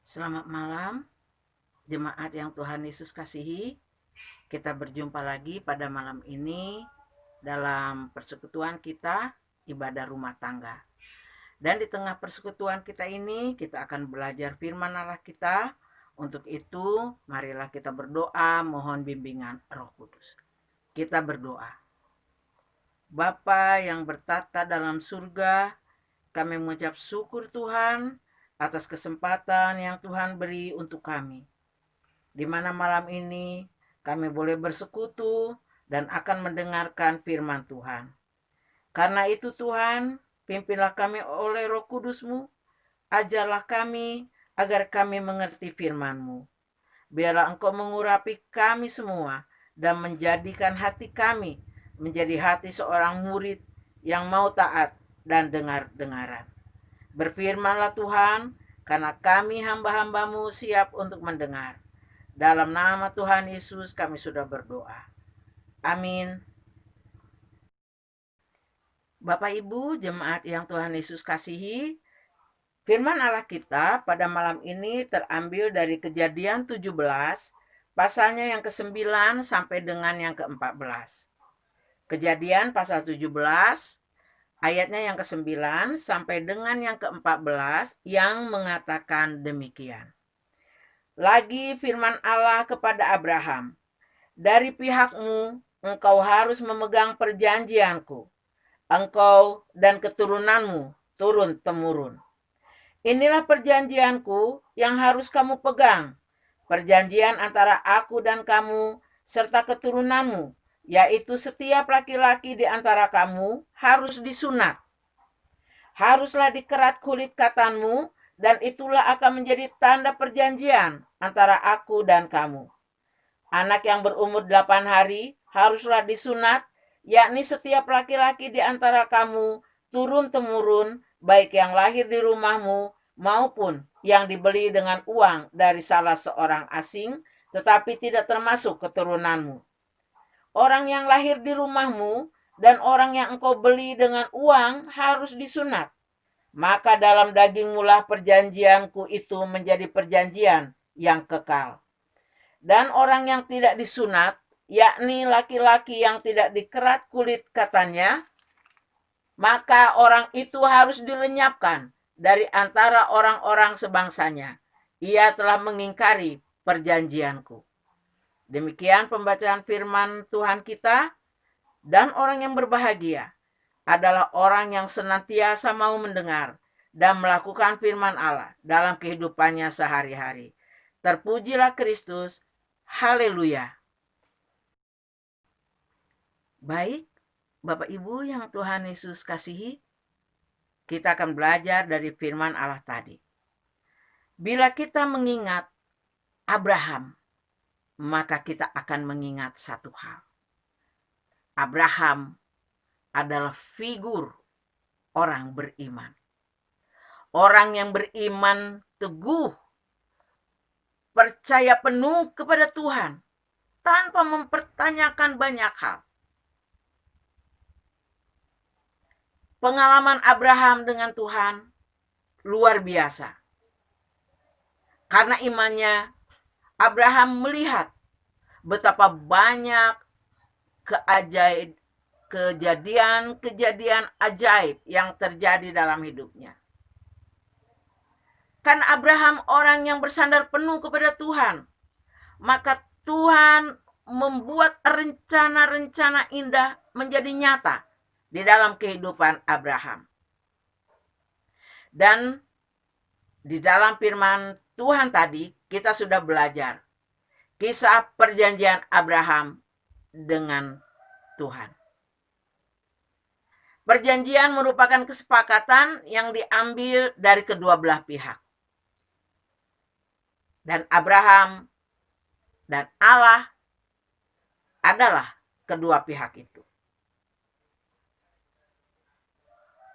Selamat malam, jemaat yang Tuhan Yesus kasihi. Kita berjumpa lagi pada malam ini dalam persekutuan kita, ibadah rumah tangga. Dan di tengah persekutuan kita ini, kita akan belajar firman Allah kita. Untuk itu, marilah kita berdoa, mohon bimbingan Roh Kudus. Kita berdoa. Bapa yang bertata dalam surga, kami mengucap syukur Tuhan atas kesempatan yang Tuhan beri untuk kami, di mana malam ini kami boleh bersekutu dan akan mendengarkan firman Tuhan. Karena itu Tuhan, pimpinlah kami oleh Roh Kudus-Mu, ajarlah kami agar kami mengerti firman-Mu. Biarlah Engkau mengurapi kami semua dan menjadikan hati kami menjadi hati seorang murid yang mau taat dan dengar-dengaran. Berfirmanlah Tuhan, karena kami hamba-hamba-Mu siap untuk mendengar. Dalam nama Tuhan Yesus kami sudah berdoa. Amin. Bapak Ibu jemaat yang Tuhan Yesus kasihi, firman Allah kita pada malam ini terambil dari Kejadian 17, pasalnya yang ke-9 sampai dengan yang ke-14. Kejadian pasal 17, ayatnya yang ke-9 sampai dengan yang ke-14 yang mengatakan demikian. Lagi firman Allah kepada Abraham, dari pihakmu, engkau harus memegang perjanjianku, engkau dan keturunanmu turun-temurun. Inilah perjanjianku yang harus kamu pegang, perjanjian antara aku dan kamu serta keturunanmu, yaitu setiap laki-laki di antara kamu harus disunat. Haruslah dikerat kulit katanmu, dan itulah akan menjadi tanda perjanjian antara aku dan kamu. Anak yang berumur 8 hari haruslah disunat, yakni setiap laki-laki di antara kamu turun-temurun, baik yang lahir di rumahmu maupun yang dibeli dengan uang dari salah seorang asing, tetapi tidak termasuk keturunanmu. Orang yang lahir di rumahmu dan orang yang engkau beli dengan uang harus disunat. Maka dalam dagingmu lah perjanjianku itu menjadi perjanjian yang kekal. Dan orang yang tidak disunat, yakni laki-laki yang tidak dikerat kulit katanya, maka orang itu harus dilenyapkan dari antara orang-orang sebangsanya. Ia telah mengingkari perjanjianku. Demikian pembacaan firman Tuhan kita. Dan orang yang berbahagia adalah orang yang senantiasa mau mendengar dan melakukan firman Allah dalam kehidupannya sehari-hari. Terpujilah Kristus. Haleluya. Baik, Bapak Ibu yang Tuhan Yesus kasihi, kita akan belajar dari firman Allah tadi. Bila kita mengingat Abraham, maka kita akan mengingat satu hal. Abraham adalah figur orang beriman. Orang yang beriman teguh, percaya penuh kepada Tuhan, tanpa mempertanyakan banyak hal. Pengalaman Abraham dengan Tuhan luar biasa. Karena imannya, Abraham melihat betapa banyak kejadian-kejadian ajaib yang terjadi dalam hidupnya. Kan Abraham orang yang bersandar penuh kepada Tuhan, maka Tuhan membuat rencana-rencana indah menjadi nyata di dalam kehidupan Abraham. Dan di dalam firman Tuhan tadi kita sudah belajar kisah perjanjian Abraham dengan Tuhan. Perjanjian merupakan kesepakatan yang diambil dari kedua belah pihak. Dan Abraham dan Allah adalah kedua pihak itu.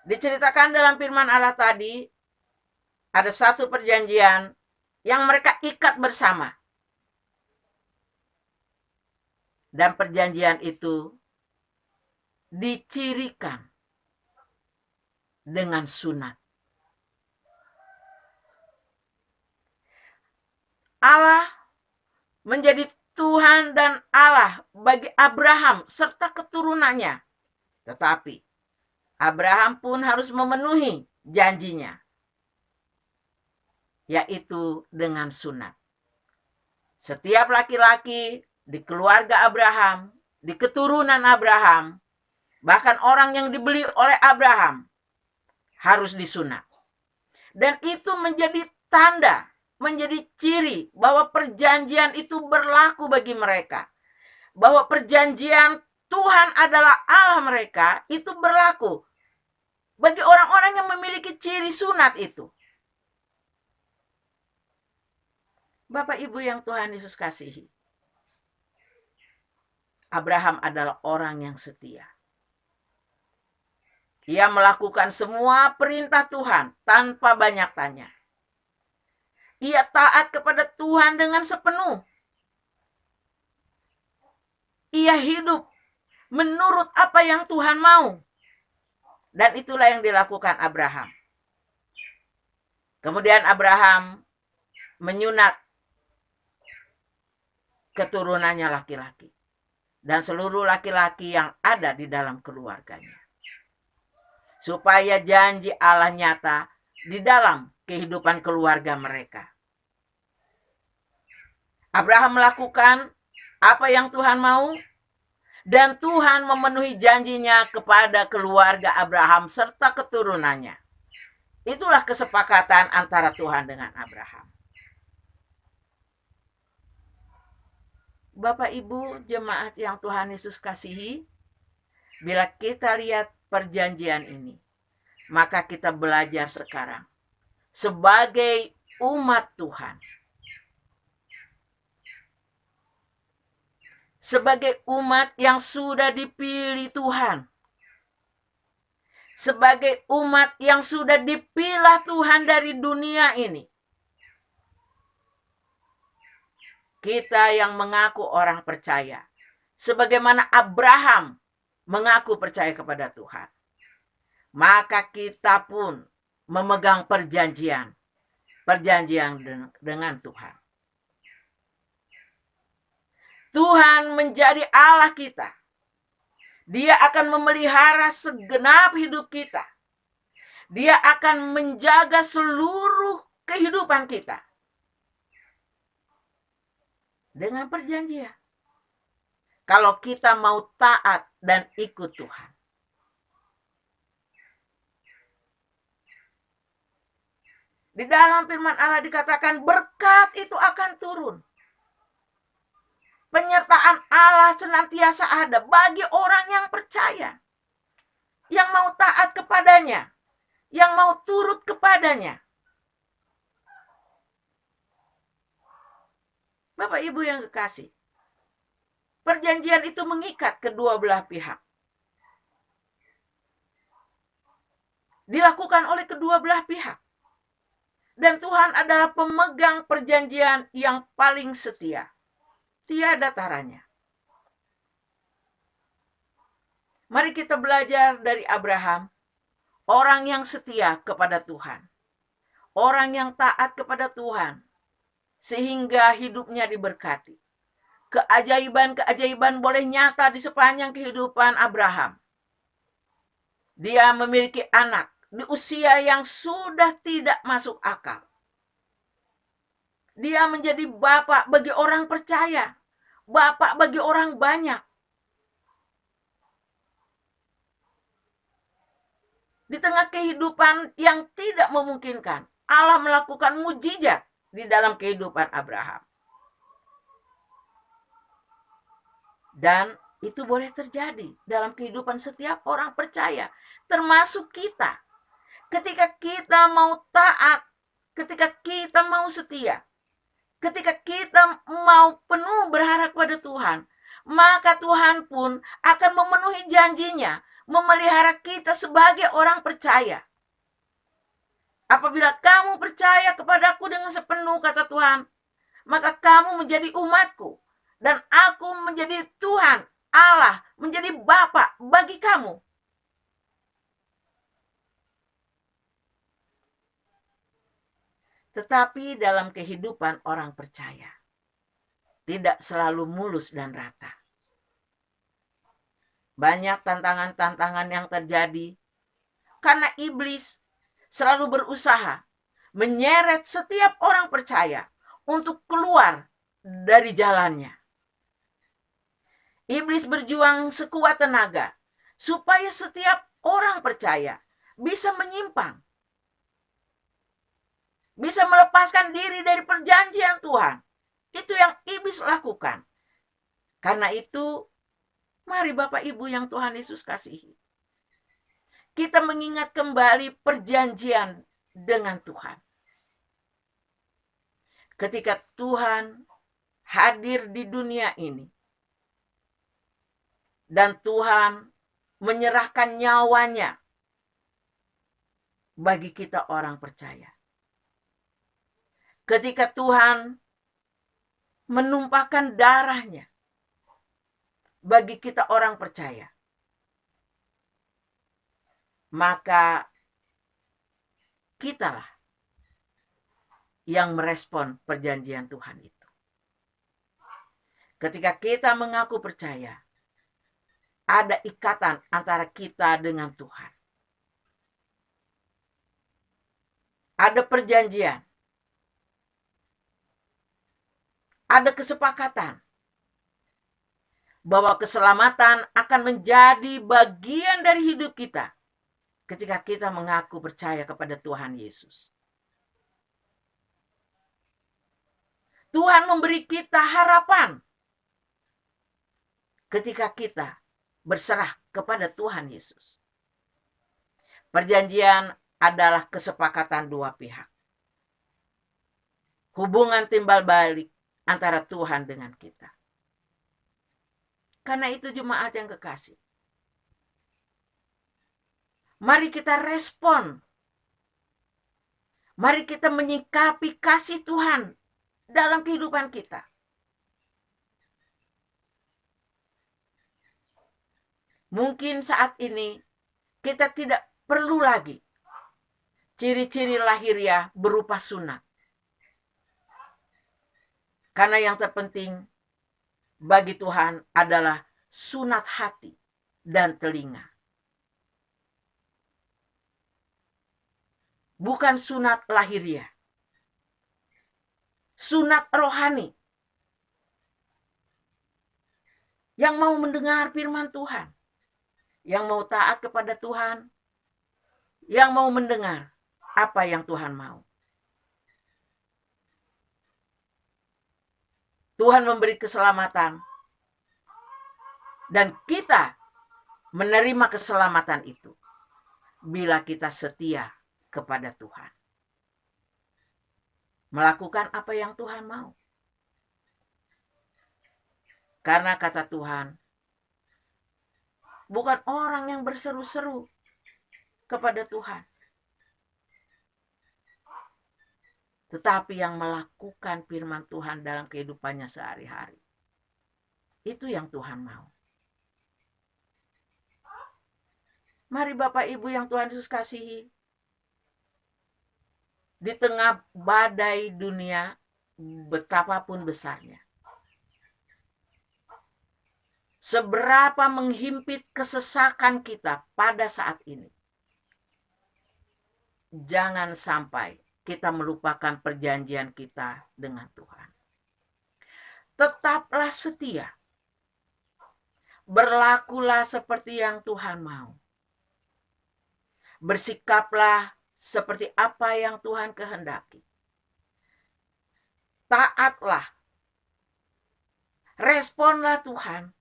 Diceritakan dalam firman Allah tadi, ada satu perjanjian yang mereka ikat bersama. Dan perjanjian itu dicirikan dengan sunat. Allah menjadi Tuhan dan Allah bagi Abraham serta keturunannya. Tetapi Abraham pun harus memenuhi janjinya, yaitu dengan sunat. Setiap laki-laki di keluarga Abraham, di keturunan Abraham, bahkan orang yang dibeli oleh Abraham, harus disunat. Dan itu menjadi tanda, menjadi ciri bahwa perjanjian itu berlaku bagi mereka. Bahwa perjanjian Tuhan adalah Allah mereka, itu berlaku bagi orang-orang yang memiliki ciri sunat itu. Bapak Ibu yang Tuhan Yesus kasihi, Abraham adalah orang yang setia. Ia melakukan semua perintah Tuhan tanpa banyak tanya. Ia taat kepada Tuhan dengan sepenuh. Ia hidup menurut apa yang Tuhan mau. Dan itulah yang dilakukan Abraham. Kemudian Abraham menyunat keturunannya laki-laki dan seluruh laki-laki yang ada di dalam keluarganya, supaya janji Allah nyata di dalam kehidupan keluarga mereka. Abraham melakukan apa yang Tuhan mau, dan Tuhan memenuhi janjinya kepada keluarga Abraham serta keturunannya. Itulah kesepakatan antara Tuhan dengan Abraham. Bapak Ibu jemaat yang Tuhan Yesus kasihi, bila kita lihat perjanjian ini, maka kita belajar sekarang sebagai umat Tuhan, sebagai umat yang sudah dipilih Tuhan, sebagai umat yang sudah dipilih Tuhan dari dunia ini, kita yang mengaku orang percaya, sebagaimana Abraham mengaku percaya kepada Tuhan, maka kita pun memegang perjanjian dengan Tuhan. Tuhan menjadi Allah kita. Dia akan memelihara segenap hidup kita. Dia akan menjaga seluruh kehidupan kita dengan perjanjian. Kalau kita mau taat dan ikut Tuhan. Di dalam firman Allah dikatakan berkat itu akan turun. Penyertaan Allah senantiasa ada bagi orang yang percaya, yang mau taat kepadanya, yang mau turut kepadanya. Bapak Ibu yang kekasih, perjanjian itu mengikat kedua belah pihak. Dilakukan oleh kedua belah pihak. Dan Tuhan adalah pemegang perjanjian yang paling setia. Tiada taranya. Mari kita belajar dari Abraham, orang yang setia kepada Tuhan, orang yang taat kepada Tuhan, sehingga hidupnya diberkati. Keajaiban-keajaiban boleh nyata di sepanjang kehidupan Abraham. Dia memiliki anak di usia yang sudah tidak masuk akal. Dia menjadi bapak bagi orang percaya, bapak bagi orang banyak. Di tengah kehidupan yang tidak memungkinkan, Allah melakukan mujizat di dalam kehidupan Abraham. Dan itu boleh terjadi dalam kehidupan setiap orang percaya, termasuk kita. Ketika kita mau taat, ketika kita mau setia, ketika kita mau penuh berharap pada Tuhan, maka Tuhan pun akan memenuhi janjinya, memelihara kita sebagai orang percaya. Apabila kamu percaya kepadaku dengan sepenuh, kata Tuhan, maka kamu menjadi umatku, dan aku menjadi Tuhan, Allah, menjadi Bapa bagi kamu. Tetapi dalam kehidupan orang percaya, tidak selalu mulus dan rata. Banyak tantangan-tantangan yang terjadi karena iblis selalu berusaha menyeret setiap orang percaya untuk keluar dari jalannya. Iblis berjuang sekuat tenaga supaya setiap orang percaya bisa menyimpang, bisa melepaskan diri dari perjanjian Tuhan. Itu yang iblis lakukan. Karena itu, mari Bapak Ibu yang Tuhan Yesus kasihi, kita mengingat kembali perjanjian dengan Tuhan. Ketika Tuhan hadir di dunia ini, dan Tuhan menyerahkan nyawanya bagi kita orang percaya. Ketika Tuhan menumpahkan darahnya bagi kita orang percaya, maka kitalah yang merespon perjanjian Tuhan itu. Ketika kita mengaku percaya, ada ikatan antara kita dengan Tuhan. Ada perjanjian. Ada kesepakatan bahwa keselamatan akan menjadi bagian dari hidup kita ketika kita mengaku percaya kepada Tuhan Yesus. Tuhan memberi kita harapan ketika kita berserah kepada Tuhan Yesus. Perjanjian adalah kesepakatan dua pihak. Hubungan timbal balik antara Tuhan dengan kita. Karena itu jemaat yang kekasih, mari kita respon. Mari kita menyikapi kasih Tuhan dalam kehidupan kita. Mungkin saat ini kita tidak perlu lagi ciri-ciri lahiriah berupa sunat. Karena yang terpenting bagi Tuhan adalah sunat hati dan telinga. Bukan sunat lahiriah. Sunat rohani. Yang mau mendengar firman Tuhan. Yang mau taat kepada Tuhan. Yang mau mendengar apa yang Tuhan mau. Tuhan memberi keselamatan. Dan kita menerima keselamatan itu bila kita setia kepada Tuhan. Melakukan apa yang Tuhan mau. Karena kata Tuhan, bukan orang yang berseru-seru kepada Tuhan, tetapi yang melakukan firman Tuhan dalam kehidupannya sehari-hari. Itu yang Tuhan mau. Mari Bapak Ibu yang Tuhan Yesus kasihi, di tengah badai dunia betapapun besarnya, seberapa menghimpit kesesakan kita pada saat ini, jangan sampai kita melupakan perjanjian kita dengan Tuhan. Tetaplah setia. Berlakulah seperti yang Tuhan mau. Bersikaplah seperti apa yang Tuhan kehendaki. Taatlah. Responlah Tuhan.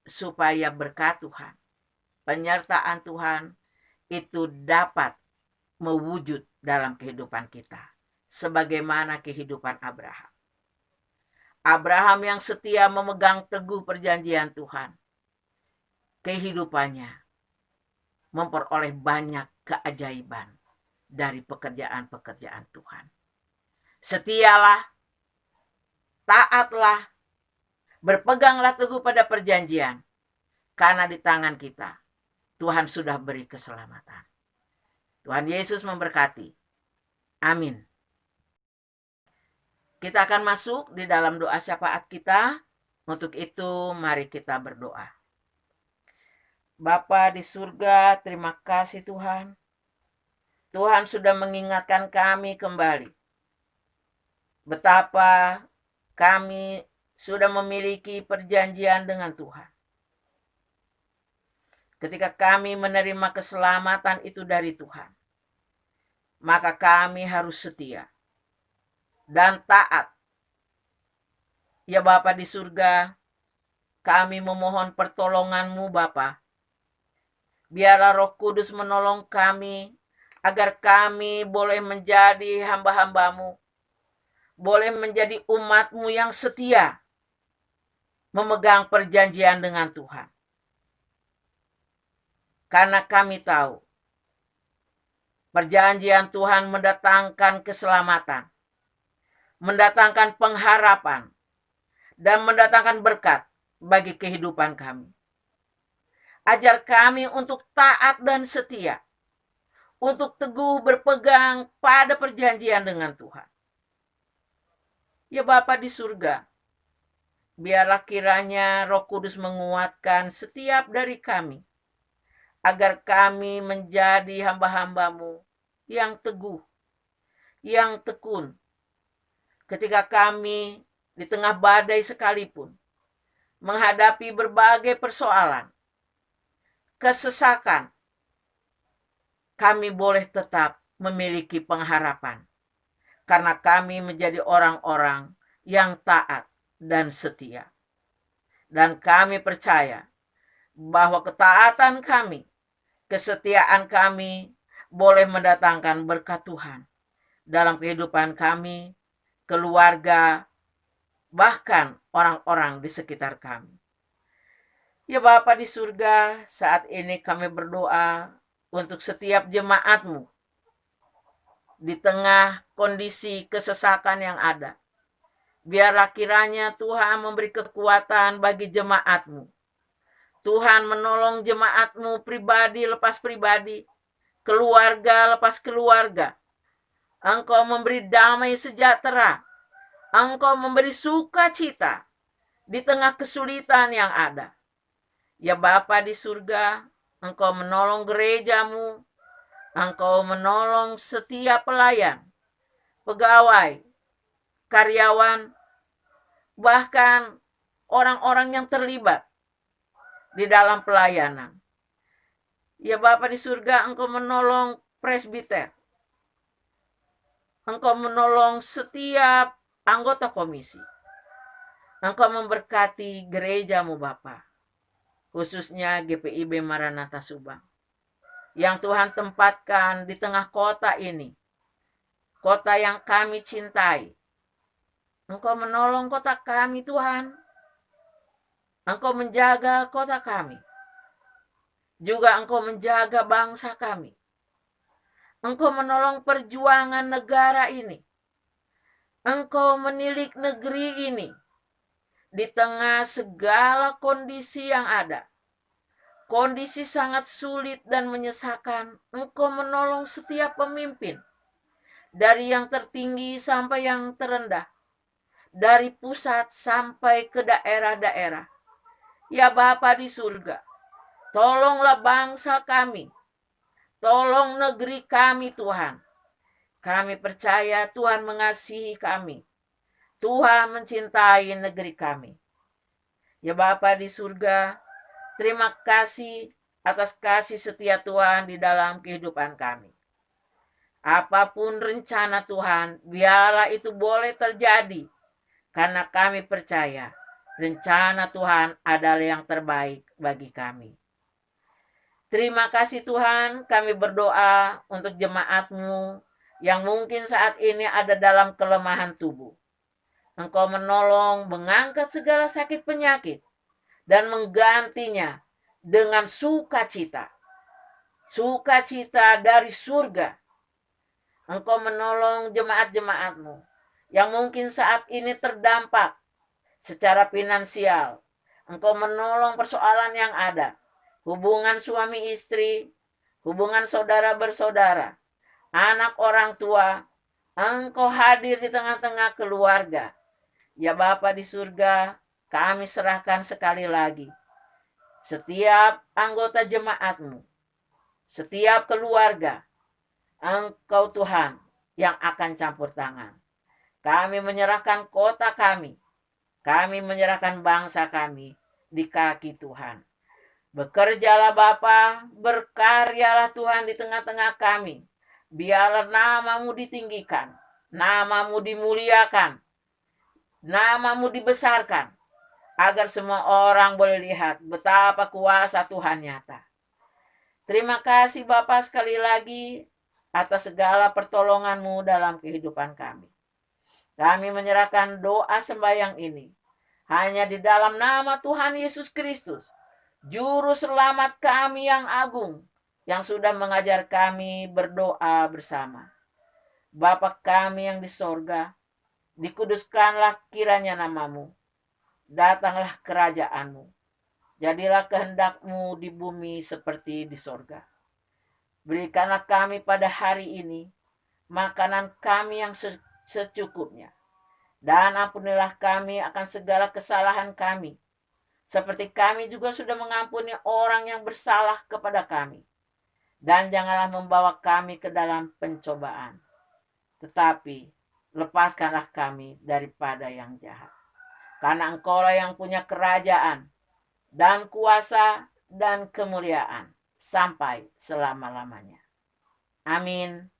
Supaya berkat Tuhan, penyertaan Tuhan itu dapat mewujud dalam kehidupan kita. Sebagaimana kehidupan Abraham. Abraham yang setia memegang teguh perjanjian Tuhan. Kehidupannya memperoleh banyak keajaiban dari pekerjaan-pekerjaan Tuhan. Setialah, taatlah, berpeganglah teguh pada perjanjian. Karena di tangan kita, Tuhan sudah beri keselamatan. Tuhan Yesus memberkati. Amin. Kita akan masuk di dalam doa syafaat kita. Untuk itu, mari kita berdoa. Bapa di surga, terima kasih Tuhan. Tuhan sudah mengingatkan kami kembali betapa kami sudah memiliki perjanjian dengan Tuhan. Ketika kami menerima keselamatan itu dari Tuhan, maka kami harus setia dan taat. Ya Bapa di surga, kami memohon pertolongan-Mu Bapa. Biarlah Roh Kudus menolong kami agar kami boleh menjadi hamba-hamba-Mu, boleh menjadi umat-Mu yang setia, memegang perjanjian dengan Tuhan. Karena kami tahu, perjanjian Tuhan mendatangkan keselamatan, mendatangkan pengharapan, dan mendatangkan berkat bagi kehidupan kami. Ajar kami untuk taat dan setia, untuk teguh berpegang pada perjanjian dengan Tuhan. Ya Bapa di surga, biarlah kiranya Roh Kudus menguatkan setiap dari kami, agar kami menjadi hamba-hamba-Mu yang teguh, yang tekun. Ketika kami di tengah badai sekalipun, menghadapi berbagai persoalan, kesesakan, kami boleh tetap memiliki pengharapan. Karena kami menjadi orang-orang yang taat dan setia. Dan kami percaya bahwa ketaatan kami, kesetiaan kami boleh mendatangkan berkat Tuhan dalam kehidupan kami, keluarga, bahkan orang-orang di sekitar kami. Ya Bapa di surga, saat ini kami berdoa untuk setiap jemaat-Mu di tengah kondisi kesesakan yang ada. Biarlah kiranya Tuhan memberi kekuatan bagi jemaat-Mu. Tuhan menolong jemaat-Mu pribadi lepas pribadi, keluarga lepas keluarga. Engkau memberi damai sejahtera. Engkau memberi sukacita di tengah kesulitan yang ada. Ya Bapa di surga, Engkau menolong gereja-Mu. Engkau menolong setiap pelayan, pegawai, karyawan, bahkan orang-orang yang terlibat di dalam pelayanan. Ya Bapa di surga, Engkau menolong presbiter. Engkau menolong setiap anggota komisi. Engkau memberkati gereja-Mu Bapa, khususnya GPIB Maranatha Subang, yang Tuhan tempatkan di tengah kota ini, kota yang kami cintai. Engkau menolong kota kami Tuhan. Engkau menjaga kota kami. Juga Engkau menjaga bangsa kami. Engkau menolong perjuangan negara ini. Engkau menilik negeri ini di tengah segala kondisi yang ada. Kondisi sangat sulit dan menyesakan. Engkau menolong setiap pemimpin, dari yang tertinggi sampai yang terendah, dari pusat sampai ke daerah-daerah. Ya Bapa di surga, tolonglah bangsa kami, tolong negeri kami Tuhan. Kami percaya Tuhan mengasihi kami. Tuhan mencintai negeri kami. Ya Bapa di surga, terima kasih atas kasih setia Tuhan di dalam kehidupan kami. Apapun rencana Tuhan, biarlah itu boleh terjadi. Karena kami percaya rencana Tuhan adalah yang terbaik bagi kami. Terima kasih Tuhan, kami berdoa untuk jemaat-Mu yang mungkin saat ini ada dalam kelemahan tubuh. Engkau menolong mengangkat segala sakit penyakit dan menggantinya dengan sukacita. Sukacita dari surga. Engkau menolong jemaat-jemaat-Mu yang mungkin saat ini terdampak secara finansial. Engkau menolong persoalan yang ada. Hubungan suami istri, hubungan saudara bersaudara, anak orang tua, Engkau hadir di tengah-tengah keluarga. Ya Bapa di surga, kami serahkan sekali lagi setiap anggota jemaat-Mu, setiap keluarga, Engkau Tuhan yang akan campur tangan. Kami menyerahkan kota kami menyerahkan bangsa kami di kaki Tuhan. Bekerjalah Bapa, berkaryalah Tuhan di tengah-tengah kami. Biarlah nama-Mu ditinggikan, nama-Mu dimuliakan, nama-Mu dibesarkan, agar semua orang boleh lihat betapa kuasa Tuhan nyata. Terima kasih Bapa sekali lagi atas segala pertolongan-Mu dalam kehidupan kami. Kami menyerahkan doa sembahyang ini hanya di dalam nama Tuhan Yesus Kristus, Juru Selamat kami yang agung, yang sudah mengajar kami berdoa bersama. Bapa kami yang di sorga, dikuduskanlah kiranya nama-Mu. Datanglah kerajaan-Mu. Jadilah kehendak-Mu di bumi seperti di sorga. Berikanlah kami pada hari ini makanan kami yang secukupnya. Dan ampunilah kami akan segala kesalahan kami, seperti kami juga sudah mengampuni orang yang bersalah kepada kami. Dan janganlah membawa kami ke dalam pencobaan, tetapi lepaskanlah kami daripada yang jahat. Karena Engkaulah yang punya kerajaan dan kuasa dan kemuliaan sampai selama-lamanya. Amin.